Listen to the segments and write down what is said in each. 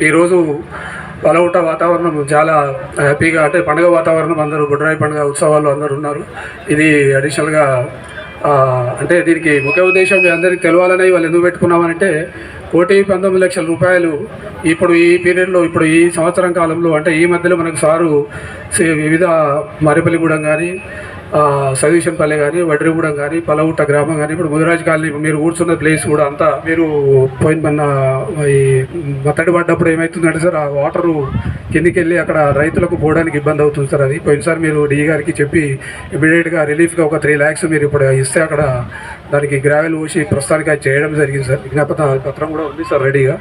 ఈరోజు పలవుట వాతావరణం చాలా హ్యాపీగా, అంటే పండుగ వాతావరణం, అందరూ బొడ్రాయి పండుగ ఉత్సవాలు అందరూ ఉన్నారు. ఇది అడిషనల్గా అంటే దీనికి ముఖ్య ఉద్దేశం మీ అందరికీ తెలవాలని వాళ్ళు ఎందుకు పెట్టుకున్నామనంటే 1,19,00,000 రూపాయలు ఇప్పుడు ఈ పీరియడ్లో, ఇప్పుడు ఈ సంవత్సరం కాలంలో, అంటే ఈ మధ్యలో మనకు సారు వివిధ మారేపల్లిగూడెం కానీ, సతీశంపల్లి కానీ, వడ్రిగూడెం కానీ, పలవుట గ్రామం కానీ, ఇప్పుడు ముదిరాజ్ కాలనీ మీరు కూర్చున్న ప్లేస్ కూడా అంతా మీరు పోయిన ఈ మత్తడి పడ్డప్పుడు ఏమవుతుందంటే సార్, ఆ వాటరు కిందికి వెళ్ళి అక్కడ రైతులకు పోవడానికి ఇబ్బంది అవుతుంది సార్. అది పోయినసారి మీరు డి గారికి చెప్పి ఇమీడియట్గా రిలీఫ్గా ఒక 3 lakhs మీరు ఇప్పుడు ఇస్తే అక్కడ దానికి గ్రావెల్ పోసి ప్రస్తుతానికి అది చేయడం జరిగింది సార్. విజ్ఞాపన పత్రం కూడా ఉంది సార్ రెడీగా.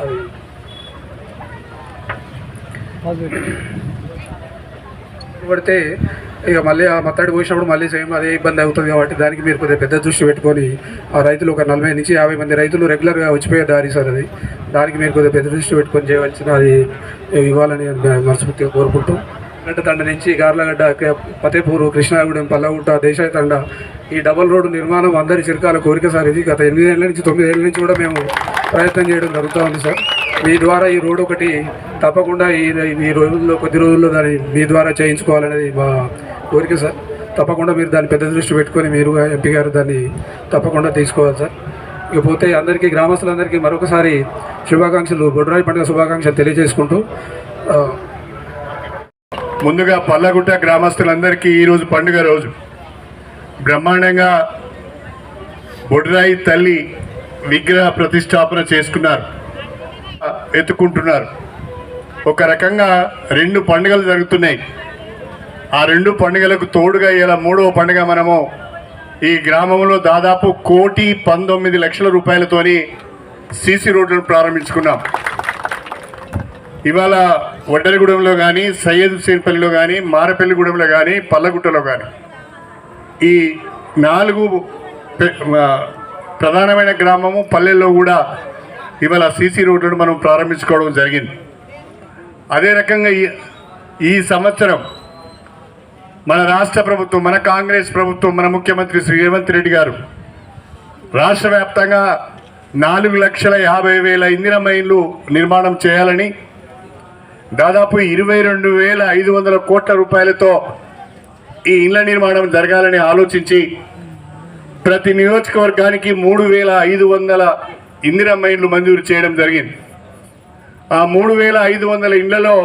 అది పడితే ఇక మళ్ళీ ఆ మత్తడి పోసినప్పుడు మళ్ళీ సేమ్ అదే ఇబ్బంది అవుతుంది కాబట్టి దానికి మీరు కొద్దిగా పెద్ద దృష్టి పెట్టుకొని ఆ రైతులు ఒక 40 నుంచి 50 మంది రైతులు రెగ్యులర్గా వచ్చిపోయే దారి సార్ అది. దానికి మీరు కొద్దిగా పెద్ద దృష్టి పెట్టుకొని చేయవలసిన అది ఇవ్వాలని మనస్ఫూర్తిగా కోరుకుంటూ, తండ నుంచి గార్లగడ్డ, ఫతేపూరు, కృష్ణాగూడెం, పల్లవుట, దేశాయి తండ ఈ డబల్ రోడ్డు నిర్మాణం అందరి చిరకాల కోరిక సార్. ఇది గత 8 ఏళ్ళ నుంచి 9 ఏళ్ళ నుంచి కూడా మేము ప్రయత్నం చేయడం జరుగుతూ ఉంది సార్. మీ ద్వారా ఈ రోడ్డు ఒకటి తప్పకుండా ఈ రోజుల్లో, కొద్ది రోజుల్లో దాన్ని మీ ద్వారా చేయించుకోవాలనేది మా కోరిక సార్. తప్పకుండా మీరు దాన్ని పెద్ద దృష్టి పెట్టుకొని మీరు ఎంపీ గారు దాన్ని తప్పకుండా తీసుకోవాలి సార్. ఇకపోతే అందరికీ, గ్రామస్తులందరికీ మరొకసారి శుభాకాంక్షలు, బొడ్రాయి పండుగ శుభాకాంక్షలు తెలియజేసుకుంటూ, ముందుగా పల్లగుట్ట గ్రామస్తులందరికీ ఈరోజు పండుగ రోజు. బ్రహ్మాండంగా బొడ్రాయి తల్లి విగ్రహ ప్రతిష్టాపన చేసుకున్నారు, ఎత్తుకుంటున్నారు. ఒక రకంగా 2 పండుగలు జరుగుతున్నాయి. ఆ 2 పండుగలకు తోడుగా ఇలా 3వ పండుగ మనము ఈ గ్రామంలో దాదాపు 1,19,00,000 రూపాయలతోని సీసీ రోడ్లను ప్రారంభించుకున్నాం. ఇవాళ వడ్డలగూడెంలో కానీ, సయ్యద్ హుసేన్పల్లిలో కానీ, మారేపల్లిగూడెంలో కానీ, పల్లగుట్టలో కానీ ఈ 4 ప్రధానమైన గ్రామము పల్లెల్లో కూడా ఇవాళ సీసీ రోడ్లను మనం ప్రారంభించుకోవడం జరిగింది. అదే రకంగా ఈ సంవత్సరం మన రాష్ట్ర ప్రభుత్వం, మన కాంగ్రెస్ ప్రభుత్వం, మన ముఖ్యమంత్రి శ్రీ రేవంత్ రెడ్డి గారు రాష్ట్ర వ్యాప్తంగా 4,50,000 ఇందిరమ్మ ఇళ్ళు నిర్మాణం చేయాలని, దాదాపు 22,500 కోట్ల రూపాయలతో ఈ ఇళ్ల నిర్మాణం జరగాలని ఆలోచించి ప్రతి నియోజకవర్గానికి 3,500 ఇందిరమ్మ ఇళ్ళు మంజూరు చేయడం జరిగింది. ఆ 3,500 ఇళ్లలో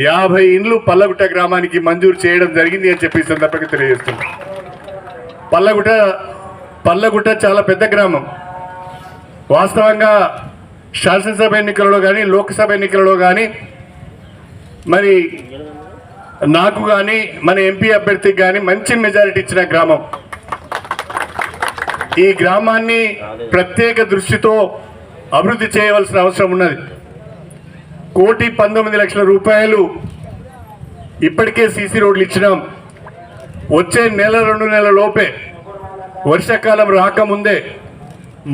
50 ఇండ్లు పల్లగుట్ట గ్రామానికి మంజూరు చేయడం జరిగింది అని చెప్పి సందర్భంగా తెలియజేస్తున్నాం. పల్లగుట్ట చాలా పెద్ద గ్రామం. వాస్తవంగా శాసనసభ ఎన్నికలలో కానీ, లోక్సభ ఎన్నికలలో కానీ, మరి నాకు కానీ, మన ఎంపీ అభ్యర్థికి కానీ మంచి మెజారిటీ ఇచ్చిన గ్రామం. ఈ గ్రామాన్ని ప్రత్యేక దృష్టితో అభివృద్ధి చేయవలసిన అవసరం ఉన్నది. 1,19,00,000 రూపాయలు ఇప్పటికే సీసీ రోడ్లు ఇచ్చినాం. వచ్చే 1-2 నెలల లోపే, వర్షాకాలం రాకముందే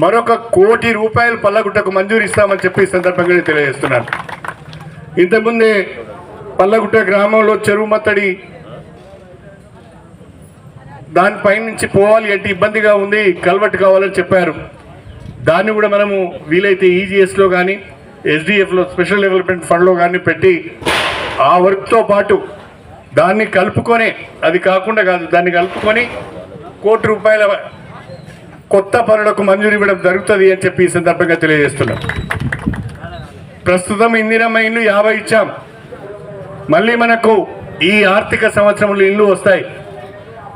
మరొక 1 కోటి రూపాయలు పల్లగుట్టకు మంజూరు ఇస్తామని చెప్పి సందర్భంగా తెలియజేస్తున్నాను. ఇంతకుముందే పల్లగుట్ట గ్రామంలో చెరువు మత్తడి దానిపై నుంచి పోవాలి అంటే ఇబ్బందిగా ఉంది, కల్వర్ట్ కావాలని చెప్పారు. దాన్ని కూడా మనము వీలైతే ఈజీఎస్లో కానీ, ఎస్డిఎఫ్లో, స్పెషల్ డెవలప్మెంట్ ఫండ్లో కానీ పెట్టి ఆ వర్క్తో పాటు దాన్ని కలుపుకొని, అది కాకుండా కాదు, దాన్ని కలుపుకొని 1 కోటి రూపాయల కొత్త పనులకు మంజూరు ఇవ్వడం జరుగుతుంది అని చెప్పి ఈ సందర్భంగా తెలియజేస్తున్నాం. ప్రస్తుతం ఇందిరమ్మ ఇల్లు 50 ఇచ్చాం. మళ్ళీ మనకు ఈ ఆర్థిక సంవత్సరంలో ఇల్లు వస్తాయి.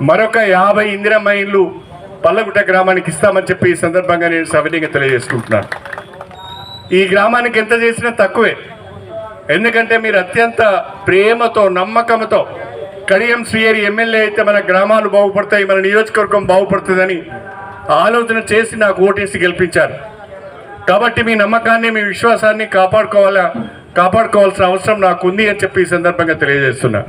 మరొక 50 ఇందిరమ్మ ఇల్లు పల్లగుట్ట గ్రామానికి ఇస్తామని చెప్పి ఈ సందర్భంగా నేను సవినీయంగా తెలియజేసుకుంటున్నాను. ఈ గ్రామానికి ఎంత చేసినా తక్కువే. ఎందుకంటే మీరు అత్యంత ప్రేమతో, నమ్మకంతో కడియం శ్రీహరి ఎమ్మెల్యే అయితే మన గ్రామాలు బాగుపడతాయి, మన నియోజకవర్గం బాగుపడుతుందని ఆలోచన చేసి నాకు ఓటేసి గెలిపించారు. కాబట్టి మీ నమ్మకాన్ని, మీ విశ్వాసాన్ని కాపాడుకోవాల్సిన అవసరం నాకు ఉంది అని చెప్పి ఈ సందర్భంగా తెలియజేస్తున్నా.